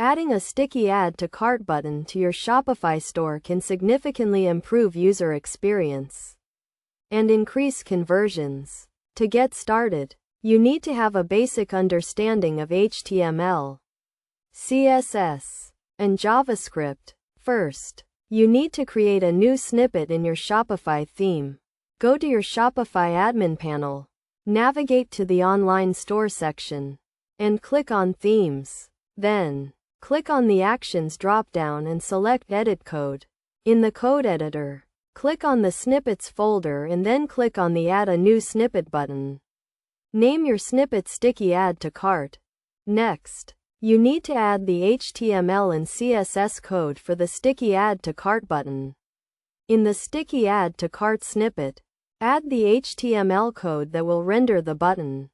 Adding a sticky Add to Cart button to your Shopify store can significantly improve user experience and increase conversions. To get started, you need to have a basic understanding of HTML, CSS, and JavaScript. First, you need to create a new snippet in your Shopify theme. Go to your Shopify admin panel, navigate to the online store section, and click on Themes. Then, click on the Actions drop-down and select Edit Code. In the code editor, click on the Snippets folder and then click on the Add a New Snippet button. Name your snippet Sticky Add to Cart. Next, you need to add the HTML and CSS code for the Sticky Add to Cart button. In the Sticky Add to Cart snippet, add the HTML code that will render the button.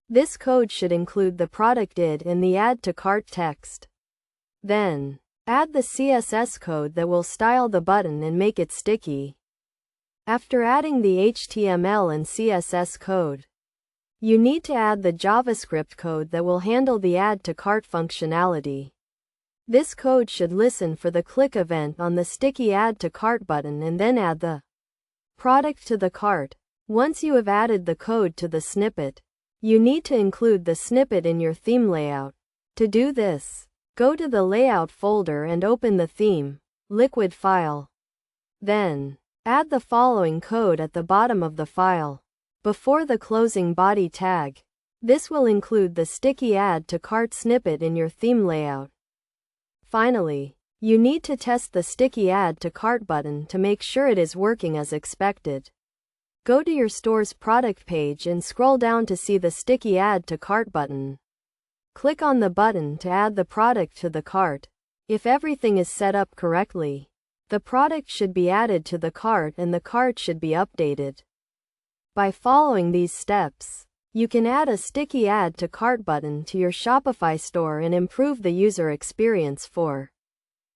This code should include the product ID and the Add to Cart text. Then, add the CSS code that will style the button and make it sticky. After adding the HTML and CSS code, you need to add the JavaScript code that will handle the Add to Cart functionality. This code should listen for the click event on the sticky Add to Cart button and then add the product to the cart. Once you have added the code to the snippet, you need to include the snippet in your theme layout. To do this, go to the Layout folder and open the theme, liquid file. Then, add the following code at the bottom of the file, before the closing body tag. This will include the sticky Add to Cart snippet in your theme layout. Finally, you need to test the sticky Add to Cart button to make sure it is working as expected. Go to your store's product page and scroll down to see the sticky Add to Cart button. Click on the button to add the product to the cart. If everything is set up correctly, the product should be added to the cart and the cart should be updated. By following these steps, you can add a sticky Add to Cart button to your Shopify store and improve the user experience for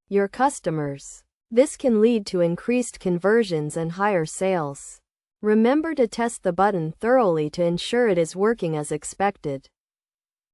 your customers. This can lead to increased conversions and higher sales. Remember to test the button thoroughly to ensure it is working as expected.